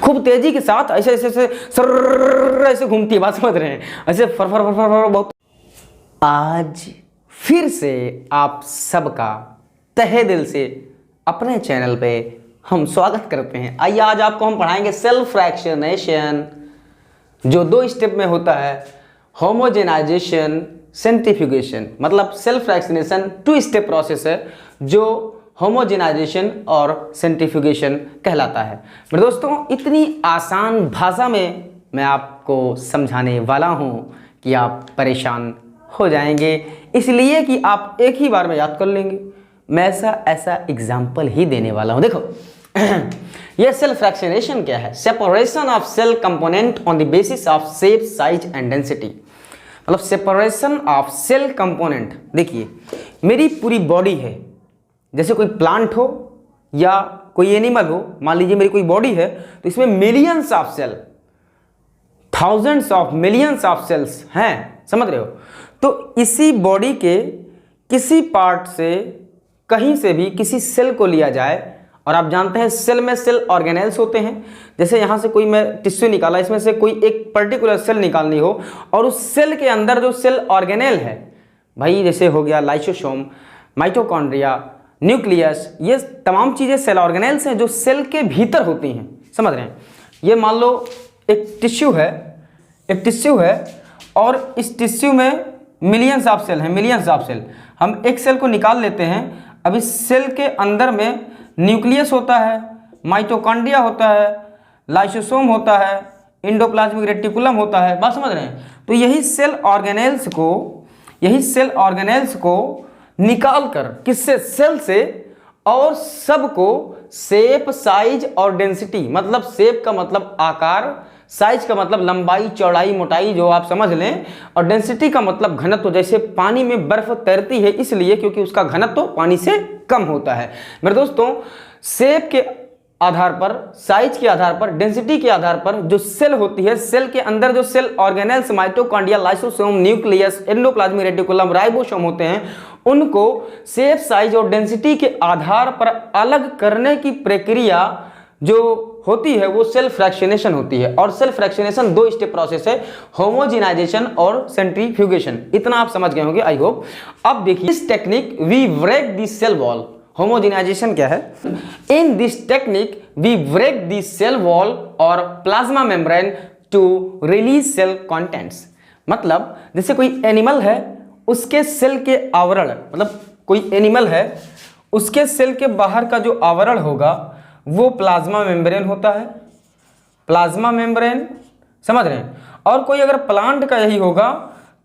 खूब तेजी के साथ ऐसे ऐसे ऐसे सर ऐसे घूमती है, बात समझ रहे हैं, ऐसे फर फर फर फर फर बहुत। आज फिर से आप सबका तहे दिल से अपने चैनल पे हम स्वागत करते हैं। आइए आज आपको हम पढ़ाएंगे सेल्फ फ्रैक्शनेशन, जो 2 स्टेप में होता है, होमोजेनाइजेशन, सेंट्रीफ्यूगेशन। मतलब सेल्फ फ्रैक्शनेशन 2 स्टेप प्रोसेस है जो होमोजेनाइजेशन और सेंट्रीफ्यूगेशन कहलाता है। मेरे दोस्तों, इतनी आसान भाषा में मैं आपको समझाने वाला हूं कि आप परेशान हो जाएंगे, इसलिए कि आप एक ही बार में याद कर लेंगे। मैं ऐसा एग्जाम्पल ही देने वाला हूं। देखो यह सेल्फ फ्रैक्शनेशन क्या है? Separation of cell component on the basis of shape, size and density. मतलब सेपरेशन ऑफ सेल कंपोनेंट। देखिए मेरी पूरी बॉडी है, जैसे कोई प्लांट हो या कोई एनिमल हो, मान लीजिए मेरी कोई बॉडी है, तो इसमें millions of cell, thousands of millions of cells हैं, समझ रहे हो? तो इसी बॉडी के किसी पार्ट से, कहीं से भी किसी सेल को लिया जाए, और आप जानते हैं सेल में सेल ऑर्गेनेल्स होते हैं। जैसे यहाँ से कोई मैं टिश्यू निकाला, इसमें से कोई एक पर्टिकुलर सेल निकालनी हो, और उस सेल के अंदर जो सेल ऑर्गेनेल है भाई, जैसे हो गया लाइसोसोम, माइटोकॉन्ड्रिया, न्यूक्लियस, ये तमाम चीज़ें सेल ऑर्गेनेल्स हैं जो सेल के भीतर होती हैं, समझ रहे हैं? ये मान लो एक टिश्यू है और इस टिश्यू में मिलियंस ऑफ सेल हैं, मिलियंस ऑफ सेल। हम एक सेल को निकाल लेते हैं। अब इस सेल के अंदर में न्यूक्लियस होता है, माइटोकॉन्ड्रिया होता है, लाइसोसोम होता है, एंडोप्लाज्मिक रेटिकुलम होता है, बात समझ रहे हैं? तो यही सेल ऑर्गेनेल्स को निकाल कर किससे? सेल से, और सबको शेप, साइज और डेंसिटी, मतलब शेप का मतलब आकार, साइज का मतलब लंबाई, चौड़ाई, मोटाई, जो आप समझ लें, और डेंसिटी का मतलब घनत्व। जैसे पानी में बर्फ तैरती है इसलिए क्योंकि उसका घनत्व पानी से कम होता है। मेरे दोस्तों, शेप के आधार पर, साइज के आधार पर, डेंसिटी के आधार पर जो सेल होती है, सेल के अंदर जो cell organelles, mitochondria, lysosome, nucleus, endoplasmic reticulum, ribosome होते हैं, उनको शेप, साइज और डेंसिटी के आधार पर अलग करने की प्रक्रिया जो होती है वो सेल्फ फ्रैक्शनेशन होती है। और सेल्फ फ्रैक्शनेशन 2 स्टेप प्रोसेस है, होमोजेनाइजेशन और सेंट्रीफ्यूगेशन। इतना आप समझ गए होंगे, आई होप। अब देखिए, इस technique we break the cell wall. Homogenization क्या है? In this technique we break the cell wall और plasma membrane to release cell contents. मतलब जैसे कोई एनिमल है, उसके सेल के आवरण, मतलब कोई एनिमल है, उसके सेल के बाहर का जो आवरण होगा वो प्लाज्मा मेम्ब्रेन होता है, प्लाज्मा मेम्ब्रेन, समझ रहे हैं? और कोई अगर प्लांट का यही होगा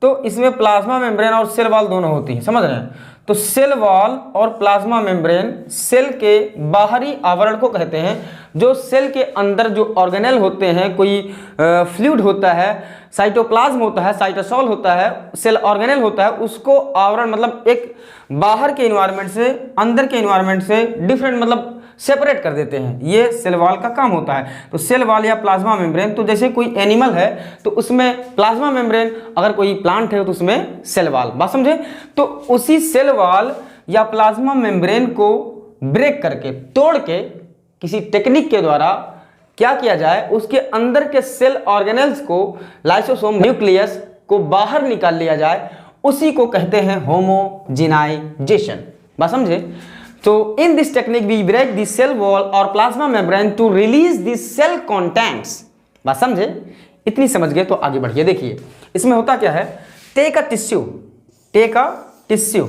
तो इसमें प्लाज्मा मेम्ब्रेन और सेल वॉल दोनों होती हैं, समझ रहे हैं? तो सेल वॉल और प्लाज्मा मेम्ब्रेन सेल के बाहरी आवरण को कहते हैं। जो सेल के अंदर जो ऑर्गेनेल होते हैं, कोई फ्लूइड होता है, साइटोप्लाज्म होता है, साइटोसोल होता है, सेल ऑर्गेनेल होता है, उसको आवरण मतलब एक बाहर के इन्वायरमेंट से अंदर के इन्वायरमेंट से डिफरेंट, मतलब सेपरेट कर देते हैं। ये सेल वॉल का काम होता है। तो सेल वॉल या प्लाज्मा मेम्ब्रेन, तो जैसे कोई एनिमल है तो उसमें प्लाज्मा मेम्ब्रेन, अगर कोई प्लांट है तो उसमें सेल वॉल, बात समझे? तो उसी सेल वॉल या प्लाज्मा मेम्ब्रेन को ब्रेक करके, तोड़ के, किसी टेक्निक के द्वारा क्या किया जाए, उसके अंदर के सेल ऑर्गेनेल्स को, लाइसोसोम, न्यूक्लियस को बाहर निकाल लिया जाए, उसी को कहते हैं होमोजेनाइजेशन, बात समझे? तो in this technique we break the cell wall और plasma membrane to release the cell contents, बात समझे? इतनी समझ गए तो आगे बढ़िए। देखिए इसमें होता क्या है, टेक अ टिश्यू,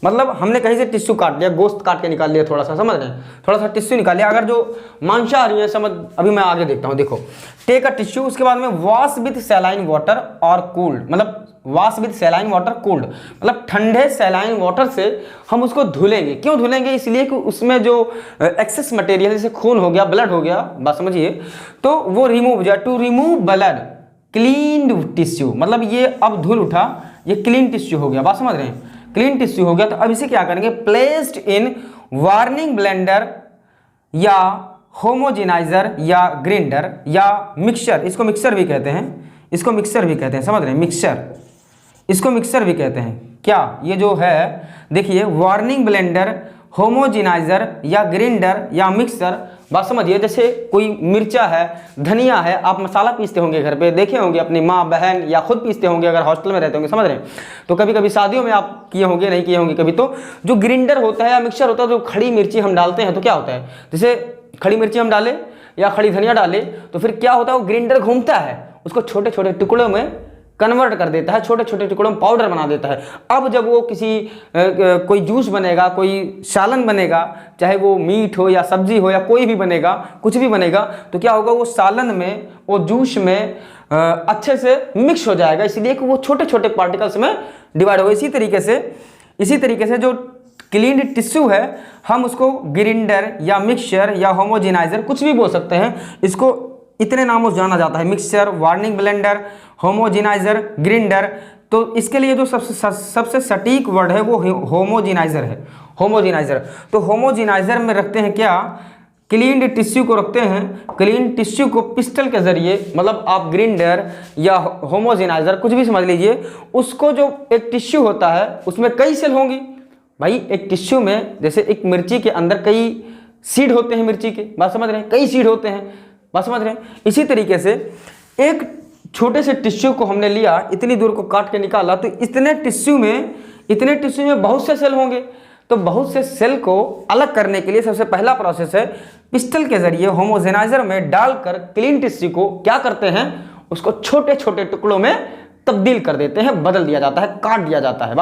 मतलब हमने कहीं से टिश्यू काट लिया, गोश्त काट के निकाल लिया, थोड़ा सा, समझ रहे हैं? थोड़ा सा टिश्यू निकाल लिया। अगर जो मांसाहारी है, समझ, अभी मैं आगे देखता हूँ। देखो, टेक अ टिश्यू, उसके बाद में वॉश विथ सैलाइन वाटर और कूल्ड, मतलब wash with saline water cooled, मतलब ठंडे सैलाइन वाटर से हम उसको धुलेंगे। क्यों धुलेंगे? इसलिए कि उसमें जो एक्सेस मटेरियल, जैसे खून हो गया, ब्लड हो गया, बात समझिए, तो वो रिमूव हो जाए। To remove blood clean tissue, मतलब ये अब धुल उठा, ये क्लीन टिश्यू हो गया, बात समझ रहे हैं? क्लीन टिश्यू हो गया। तो अब इसे क्या करेंगे? प्लेस्ड इन वार्निंग ब्लेंडर या होमोजेनाइजर या ग्राइंडर या मिक्सचर, इसको मिक्सर भी कहते हैं, इसको मिक्सर भी कहते हैं, समझ रहे हैं? मिक्सचर, इसको मिक्सर भी कहते हैं। क्या ये जो है, देखिए, वार्निंग ब्लेंडर, होमोजेनाइजर या ग्राइंडर या मिक्सर बात समझिए, जैसे कोई मिर्चा है, धनिया है, आप मसाला पीसते होंगे घर पे, देखे होंगे अपनी माँ बहन या खुद पीसते होंगे अगर हॉस्टल में रहते होंगे, समझ रहे हैं। तो कभी कभी शादियों में आप किए होंगे, नहीं किए होंगे कभी, तो जो ग्राइंडर होता है या मिक्सर होता है, जो खड़ी मिर्ची हम डालते हैं तो क्या होता है, जैसे खड़ी मिर्ची हम डालें या खड़ी धनिया डालें तो फिर क्या होता है, वो ग्राइंडर घूमता है, उसको छोटे छोटे टुकड़ों में कन्वर्ट कर देता है, छोटे छोटे टुकड़ों में पाउडर बना देता है। अब जब वो किसी कोई जूस बनेगा, कोई सालन बनेगा, चाहे वो मीट हो या सब्जी हो या कोई भी बनेगा, कुछ भी बनेगा, तो क्या होगा, वो सालन में, वो जूस में अच्छे से मिक्स हो जाएगा, इसलिए कि वो छोटे छोटे पार्टिकल्स में डिवाइड होगा। इसी तरीके से जो क्लीन्ड टिश्यू है, हम उसको ग्राइंडर या मिक्सचर या होमोजेनाइजर कुछ भी बोल सकते हैं, इसको इतने नामों से जाना जाता है, mixture, warning blender, homogeniser, grinder. तो इसके लिए जो सबसे सटीक वर्ड है वो होमोजेनाइजर है, होमोजेनाइजर। तो होमोजेनाइजर में रखते हैं क्या, क्लीन्ड टिश्यू को रखते हैं, क्लीन टिश्यू को पिस्टल के जरिए, मतलब आप ग्राइंडर या होमोजेनाइजर कुछ भी समझ लीजिए, उसको जो एक टिश्यू होता है उसमें कई सेल होंगी भाई। एक टिश्यू में जैसे एक मिर्ची के अंदर कई सीड होते हैं, मिर्ची के, बात समझ रहे हैं, कई सीड होते हैं, बात समझ रहे हैं। इसी तरीके से एक छोटे से टिश्यू को हमने लिया, इतनी दूर को काट के निकाला, तो इतने टिश्यू में बहुत से सेल होंगे। तो बहुत से सेल को अलग करने के लिए सबसे पहला प्रोसेस है, पिस्टल के जरिए होमोजेनाइजर में डालकर क्लीन टिश्यू को क्या करते हैं, उसको छोटे छोटे टुकड़ों में तब्दील कर देते हैं, बदल दिया जाता है, काट दिया जाता है।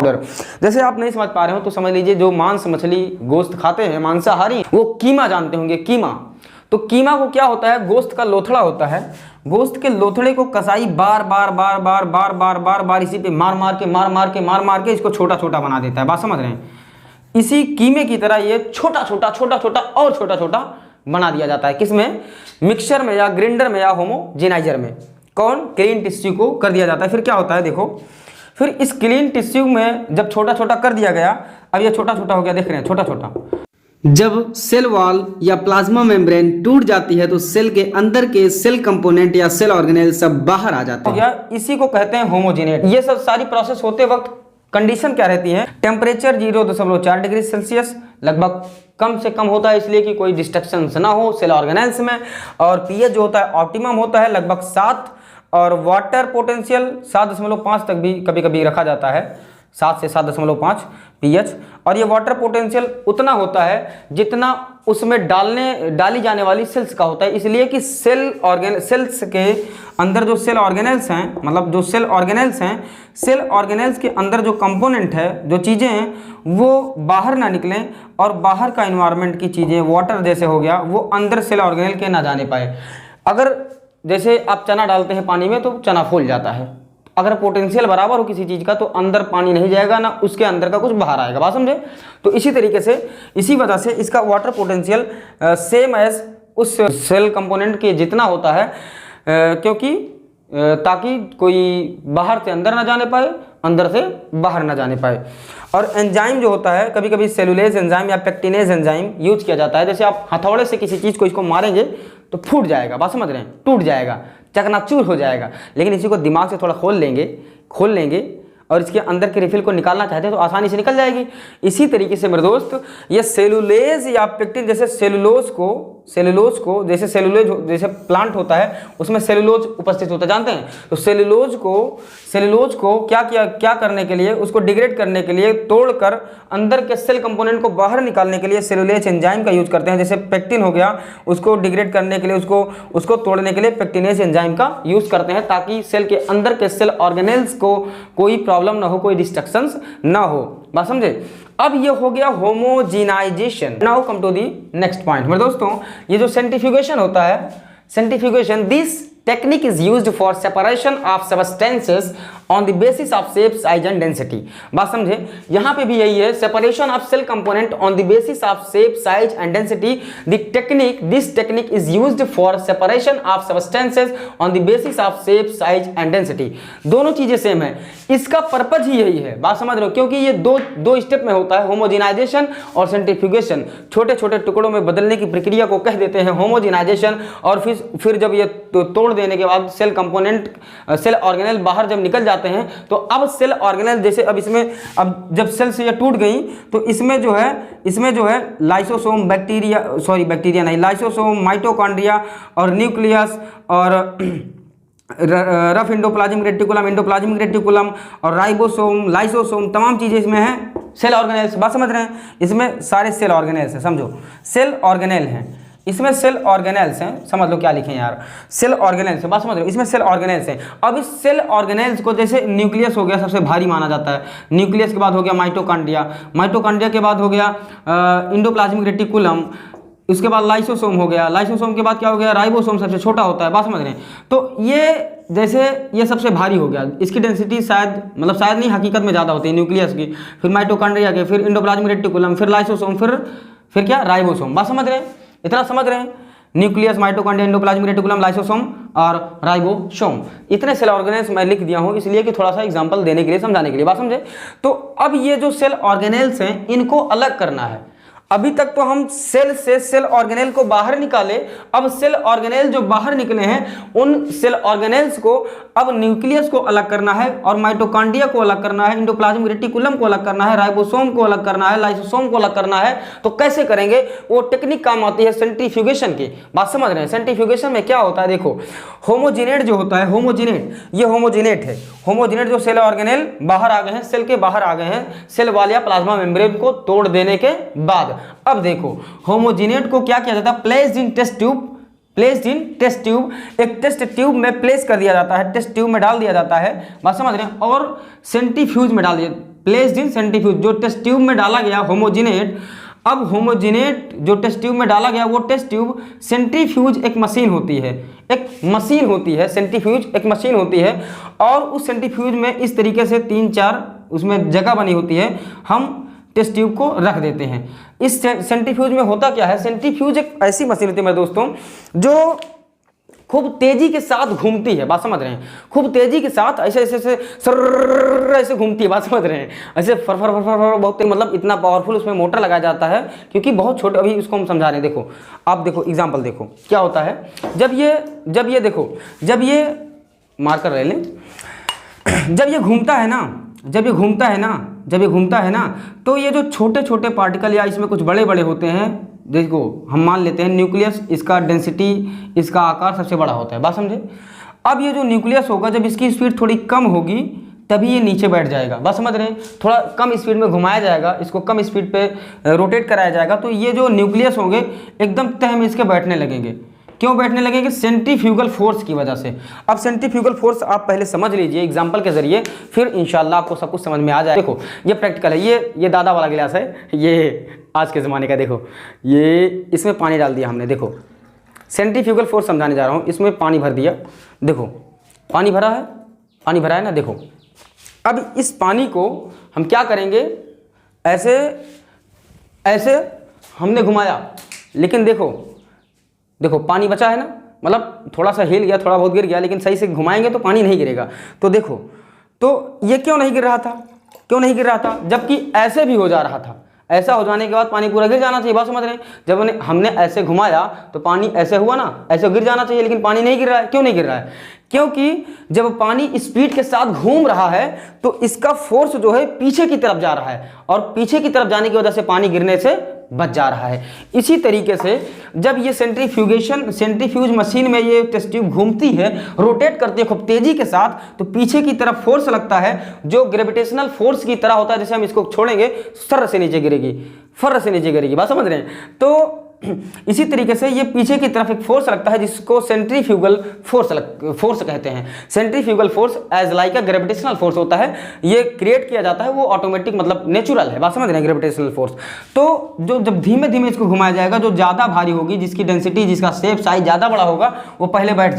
जैसे आप नहीं समझ पा रहे हो तो समझ लीजिए, जो मांस मछली गोश्त खाते हैं मांसाहारी, वो कीमा जानते होंगे, कीमा। तो कीमा को क्या होता है, गोश्त का लोथड़ा होता है, गोश्त के लोथड़े को कसाई बार बार इसी पे मार के इसको छोटा छोटा बना देता है, बात समझ रहे हैं। इसी कीमे की तरह ये छोटा छोटा बना दिया जाता है, किसमें, मिक्सचर में या ग्राइंडर में या होमोजेनाइजर में, कौन, क्लीन टिश्यू को कर दिया जाता है। फिर क्या होता है, देखो, फिर इस क्लीन टिश्यू में जब छोटा छोटा कर दिया गया, अब ये छोटा छोटा हो गया, देख रहे हैं, छोटा छोटा। जब सेल वॉल या प्लाज्मा मेम्ब्रेन टूट जाती है तो सेल के अंदर के सेल कंपोनेंट या सेल ऑर्गेनेल सब बाहर आ जाते हैं, इसी को कहते हैं होमोजेनेट। ये सब सारी प्रोसेस होते वक्त कंडीशन क्या रहती है, टेम्परेचर 0.4 डिग्री सेल्सियस लगभग कम से कम होता है, इसलिए कि कोई डिस्ट्रक्शन ना हो सेल ऑर्गेनेल्स में, और पीएच जो होता है ऑप्टिमम होता है लगभग 7, और वाटर पोटेंशियल 7.5 तक भी कभी कभी रखा जाता है, 7 से 7.5 पीएच। और ये वाटर पोटेंशियल उतना होता है जितना उसमें डाली जाने वाली सेल्स का होता है, इसलिए कि सेल्स के अंदर जो सेल ऑर्गेनेल्स हैं, मतलब जो सेल ऑर्गेनेल्स हैं, सेल ऑर्गेनेल्स के अंदर जो कंपोनेंट है, जो चीज़ें हैं, वो बाहर ना निकलें, और बाहर का इन्वायरमेंट की चीज़ें, वाटर जैसे हो गया, वो अंदर सेल ऑर्गेनेल के ना जाने पाए। अगर जैसे आप चना डालते हैं पानी में तो चना फूल जाता है, अगर पोटेंशियल बराबर हो किसी चीज़ का तो अंदर पानी नहीं जाएगा, ना उसके अंदर का कुछ बाहर आएगा, बात समझे। तो इसी तरीके से, इसी वजह से इसका वाटर पोटेंशियल सेम एज उस सेल कंपोनेंट के जितना होता है, क्योंकि ताकि कोई बाहर से अंदर ना जाने पाए, अंदर से बाहर ना जाने पाए। और एंजाइम जो होता है, कभी कभी सेलुलेज एंजाइम या पेक्टिनेज एंजाइम यूज किया जाता है। जैसे आप हथौड़े से किसी चीज़ को इसको मारेंगे तो फूट जाएगा, बात समझ रहे हैं, टूट जाएगा, चकनाचूर हो जाएगा, लेकिन इसी को दिमाग से थोड़ा खोल लेंगे और इसके अंदर के रिफिल को निकालना चाहते हैं तो आसानी से निकल जाएगी। इसी तरीके से मेरे दोस्त, ये सेलुलेज या पेक्टिन, जैसे सेलुलोज को जैसे प्लांट होता है उसमें सेलुलोज उपस्थित होता है, जानते हैं। तो सेलुलोज को क्या करने के लिए, उसको डिग्रेड करने के लिए, तोड़कर अंदर के सेल कंपोनेंट को बाहर निकालने के लिए सेलुलेज एंजाइम का यूज करते हैं। जैसे पेक्टिन हो गया, उसको डिग्रेड करने के लिए, उसको तोड़ने के लिए पेक्टिनेज एंजाइम का यूज करते हैं, ताकि सेल के अंदर के सेल ऑर्गेनेल्स को कोई प्रॉब्लम ना हो, कोई डिस्ट्रक्शंस ना हो, बात समझे। अब ये हो गया homogenization. Now come to the next point. मेरे दोस्तों, ये जो सेंट्रीफ्यूगेशन होता है, centrifugation, this technique is used for separation of substances on the basis of shape, size and density। बात समझे, यहाँ पे भी यही है, separation of cell component on the basis of shape, size and density। This technique is used for separation of substances on the basis of shape, size and density। दोनों चीजें same है, इसका पर्पज ही यही है, बात समझ रहे हो, क्योंकि ये दो स्टेप में होता है, होमोजेनाइजेशन और सेंट्रीफ्यूगेशन। छोटे छोटे टुकड़ों में बदलने की प्रक्रिया को कह देते हैं होमोजेनाइजेशन, और फिर जब ये तोड़ देने के बाद सेल ऑर्गेनेल बाहर जब निकल जाता जाते हैं। तो अब सेल ऑर्गेनेल जैसे अब इसमें अब जब सेल से ये टूट गई तो इसमें जो है लाइसोसोम, बैक्टीरिया नहीं, लाइसोसोम, माइटोकॉन्ड्रिया और न्यूक्लियस और रफ एंडोप्लाज्मिक रेटिकुलम और राइबोसोम, लाइसोसोम, तमाम चीज़ें इसमें हैं सेल ऑर्गेनेल्स। बात समझ रहे हैं? इसमें सारे सेल ऑर्गेनेल्स हैं, समझो सेल ऑर्गेनेल हैं, इसमें सेल ऑर्गेनेल्स हैं, समझ लो क्या लिखे यार, सेल ऑर्गेनेल्स हैं, बात समझ रहे हो, इसमें सेल ऑर्गेनेल्स हैं। अब इस सेल ऑर्गेनेल्स को जैसे न्यूक्लियस हो गया सबसे भारी माना जाता है, न्यूक्लियस के बाद हो गया माइटोकॉन्ड्रिया के बाद हो गया एंडोप्लाज्मिक रेटिकुलम, उसके बाद लाइसोसोम हो गया, लाइसोसोम के बाद क्या हो गया, राइबोसोम सबसे छोटा होता है, बात समझ रहे हैं। तो ये जैसे ये सबसे भारी हो गया, इसकी डेंसिटी शायद नहीं हकीकत में ज़्यादा होती है न्यूक्लियस की, फिर माइटोकॉन्ड्रिया के, फिर एंडोप्लाज्मिक रेटिकुलम, फिर लाइसोसोम, फिर क्या, राइबोसोम। बात समझ रहे हैं? इतना समझ रहे हैं? Nucleus, mitochondria, endoplasmic reticulum, lysosome और राइबोसोम, इतने सेल ऑर्गेनेल्स मैं लिख दिया हूं इसलिए कि थोड़ा सा एग्जांपल देने के लिए, समझाने के लिए, बात समझे। तो अब ये जो सेल ऑर्गेनेल्स हैं इनको अलग करना है। अभी तक तो हम सेल से सेल ऑर्गेनेल को बाहर निकाले, अब सेल ऑर्गेनेल जो बाहर निकले हैं उन सेल ऑर्गेनेल्स को अब न्यूक्लियस को अलग करना है और माइटोकॉन्ड्रिया को अलग करना है, एंडोप्लाज्मिक रेटिकुलम को अलग करना है, राइबोसोम को अलग करना है, लाइसोसोम को अलग करना है। तो कैसे करेंगे? वो टेक्निक काम आती है सेंट्रीफ्यूगेशन की, बात समझ रहे हैं? सेंट्रीफ्यूगेशन में क्या होता है, देखो होमोजिनेट जो होता है, ये होमोजिनेट है, होमोजिनेट जो सेल ऑर्गेनेल बाहर आ गए हैं, सेल के बाहर आ गए हैं सेल वाल या प्लाज्मा मेम्ब्रेन को तोड़ देने के बाद। अब देखो होमोजिनेट को क्या किया जाता है, प्लेस्ड इन टेस्ट ट्यूब, एक टेस्ट ट्यूब में प्लेस कर दिया जाता है, टेस्ट ट्यूब में डाल दिया जाता है, बात समझ रहे हैं, और सेंट्रीफ्यूज में डाल दिया, प्लेस्ड इन सेंट्रीफ्यूज, जो टेस्ट ट्यूब में डाला गया होमोजिनेट, अब होमोजिनेट जो टेस्ट ट्यूब में डाला गया वो टेस्ट ट्यूब, सेंट्रीफ्यूज एक मशीन होती है, सेंट्रीफ्यूज एक मशीन होती है, और उस सेंट्रीफ्यूज में इस तरीके से 3-4 उसमें जगह बनी होती है, हम टेस्ट ट्यूब को रख देते हैं। इस सेंट्रीफ्यूज में होता क्या है, सेंट्रीफ्यूज एक ऐसी मशीन होती है मेरे दोस्तों जो खूब तेजी के साथ घूमती है, बात समझ रहे हैं, खूब तेजी के साथ ऐसे घूमती है, बात समझ रहे हैं, ऐसे फर बहुत, मतलब इतना पावरफुल उसमें मोटर लगाया जाता है क्योंकि बहुत छोटे, अभी इसको हम समझा रहे हैं। देखो आप देखो एग्जांपल देखो क्या होता है, जब ये मार्कर ले लें, जब ये घूमता है ना तो ये जो छोटे छोटे पार्टिकल या इसमें कुछ बड़े बड़े होते हैं, देखो हम मान लेते हैं न्यूक्लियस, इसका डेंसिटी, इसका आकार सबसे बड़ा होता है, बात समझे। अब ये जो न्यूक्लियस होगा जब इसकी स्पीड थोड़ी कम होगी तभी ये नीचे बैठ जाएगा, बात समझ रहे हैं, थोड़ा कम स्पीड में घुमाया जाएगा, इसको कम स्पीड पे रोटेट कराया जाएगा, तो ये जो न्यूक्लियस होंगे एकदम तह में इसके बैठने लगेंगे। क्यों बैठने लगेंगे? सेंट्रीफ्यूगल फोर्स की वजह से। अब सेंट्रीफ्यूगल फोर्स आप पहले समझ लीजिए एग्जांपल के जरिए, फिर इंशाल्लाह आपको सब कुछ समझ में आ जाए। देखो ये प्रैक्टिकल है, ये दादा वाला गिलास है, ये आज के ज़माने का, देखो ये इसमें पानी डाल दिया हमने, देखो सेंट्रीफ्यूगल फोर्स समझाने जा रहा हूँ, इसमें पानी भर दिया, देखो पानी भरा है ना, देखो अब इस पानी को हम क्या करेंगे, ऐसे हमने घुमाया, लेकिन देखो पानी बचा है ना, मतलब थोड़ा सा हिल गया, थोड़ा बहुत गिर गया, लेकिन सही से घुमाएंगे तो पानी नहीं गिरेगा। तो देखो, तो ये क्यों नहीं गिर रहा था, जबकि ऐसे भी हो जा रहा था, ऐसा हो जाने के बाद पानी पूरा गिर जाना चाहिए, बात समझ रहे हैं। जब हमने ऐसे घुमाया तो पानी ऐसे हुआ ना, ऐसे गिर जाना चाहिए, लेकिन पानी नहीं गिर रहा है। क्यों नहीं गिर रहा है? क्योंकि जब पानी स्पीड के साथ घूम रहा है तो इसका फोर्स जो है पीछे की तरफ जा रहा है, और पीछे की तरफ जाने की वजह से पानी गिरने से बच जा रहा है। इसी तरीके से जब ये सेंट्रीफ्यूज मशीन में ये टेस्ट ट्यूब घूमती है, रोटेट करती है खूब तेजी के साथ, तो पीछे की तरफ फोर्स लगता है जो ग्रेविटेशनल फोर्स की तरह होता है, जैसे हम इसको छोड़ेंगे फर्र से नीचे गिरेगी, बात समझ रहे हैं। तो इसी तरीके से ये पीछे की तरफ एक फोर्स लगता है जिसको सेंट्रीफ्यूगल फोर्स कहते हैं। Centrifugal force as like a gravitational force होता है, ये क्रिएट किया जाता है, वो ऑटोमेटिक मतलब नेचुरल है, बात समझ रहे हैं, ग्रेविटेशनल फोर्स। तो जो जब धीमे धीमे इसको घुमाया जाएगा, जो ज़्यादा भारी होगी, जिसकी डेंसिटी, जिसका शेप साइज ज़्यादा बड़ा होगा, वो पहले बैठ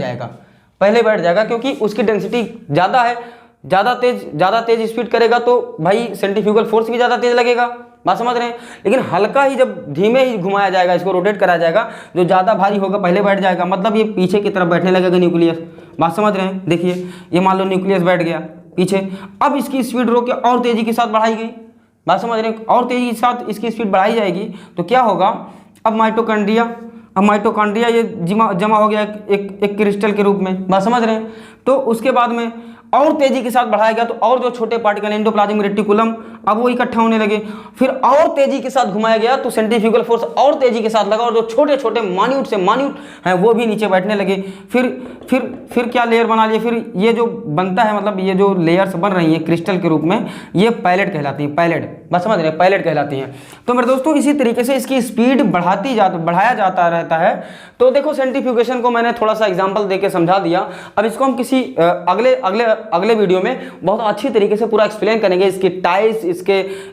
जाएगा क्योंकि उसकी डेंसिटी ज़्यादा है, ज़्यादा तेज स्पीड करेगा तो भाई सेंट्रीफ्यूगल फोर्स भी ज़्यादा तेज लगेगा, बात समझ रहे हैं। लेकिन हल्का ही जब धीमे ही घुमाया जाएगा, इसको रोटेट कराया जाएगा, जो ज़्यादा भारी होगा पहले बैठ जाएगा, मतलब ये पीछे की तरफ बैठने लगेगा न्यूक्लियस, बात समझ रहे हैं। देखिए ये मान लो न्यूक्लियस बैठ गया पीछे, अब इसकी स्पीड रोक के और तेज़ी के साथ बढ़ाई गई, बात समझ रहे हैं, और तेज़ी के साथ इसकी स्पीड बढ़ाई जाएगी, तो क्या होगा, अब माइटोकॉन्ड्रिया ये जमा हो गया एक क्रिस्टल के रूप में, बात समझ रहे हैं। तो उसके बाद में और तेजी के साथ बढ़ाया गया तो और जो छोटे पार्टिकल एंडोप्लाज्मिक रेटिकुलम अब वो इकट्ठा होने लगे। फिर और तेजी के साथ घुमाया गया तो सेंट्रीफ्यूगल फोर्स और तेजी के साथ लगा और जो छोटे छोटे मान्यूट से मान्यूट हैं वो भी नीचे बैठने लगे। फिर क्या लेयर बना लिए, फिर ये जो बनता है मतलब ये जो लेयर्स बन रही हैं क्रिस्टल के रूप में, ये पैलेट कहलाती हैं, पैलेट, बस समझ रहे हैं, पैलेट कहलाती हैं। तो मेरे दोस्तों इसी तरीके से इसकी स्पीड बढ़ाया जाता रहता है। तो देखो सेंट्रीफ्यूगेशन को मैंने थोड़ा सा एग्जांपल देके समझा दिया। अब इसको हम किसी अगले वीडियो में बहुत अच्छी तरीके से पूरा एक्सप्लेन करेंगे, इसकी टाइप्स,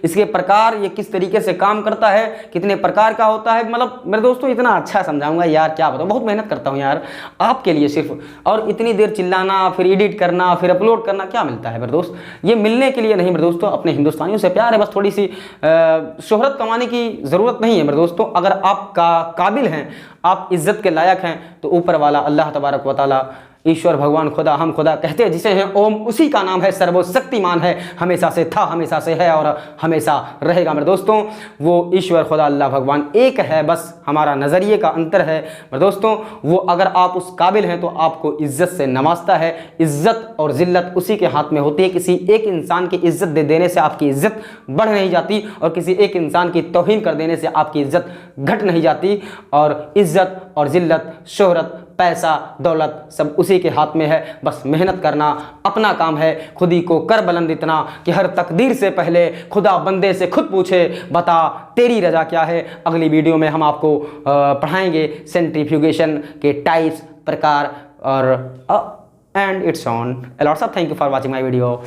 इसके प्रकार, ये किस तरीके से काम करता है, कितने प्रकार का होता है। मतलब मेरे दोस्तों इतना अच्छा समझाऊंगा यार, क्या बताऊं, बहुत मेहनत करता हूं यार आपके लिए सिर्फ, और इतनी देर चिल्लाना, फिर एडिट करना, फिर अपलोड करना, क्या मिलता है मेरे दोस्त? ये मिलने के लिए नहीं मेरे दोस्तों, अपने हिंदुस्तानियों से प्यार है, बस थोड़ी सी शोहरत कमाने की ज़रूरत नहीं है मेरे दोस्तों। अगर आप काबिल हैं, आप इज्जत के लायक हैं, तो ऊपर वाला अल्लाह तबारक व तआला, ईश्वर भगवान खुदा, हम खुदा कहते हैं जिसे हैं ओम, उसी का नाम है सर्वशक्तिमान है, हमेशा से था, हमेशा से है और हमेशा रहेगा मेरे दोस्तों। वो ईश्वर खुदा अल्लाह भगवान एक है, बस हमारा नज़रिए का अंतर है मेरे दोस्तों। वो अगर आप उस काबिल हैं तो आपको इज्जत से नवाजता है। इज्जत और जिल्लत उसी के हाथ में होती है। किसी एक इंसान की इज्जत दे देने से आपकी इज्जत बढ़ नहीं जाती और किसी एक इंसान की तौहीन कर देने से आपकी इज्जत घट नहीं जाती। और इज्जत और जिल्लत, शोहरत, पैसा, दौलत सब उसी के हाथ में है। बस मेहनत करना अपना काम है। खुद ही को कर बुलंद इतना कि हर तकदीर से पहले खुदा बंदे से खुद पूछे, बता तेरी रजा क्या है। अगली वीडियो में हम आपको पढ़ाएंगे सेंट्रीफ्यूगेशन के टाइप्स, प्रकार और and it's on. Lots of thank you for watching my video.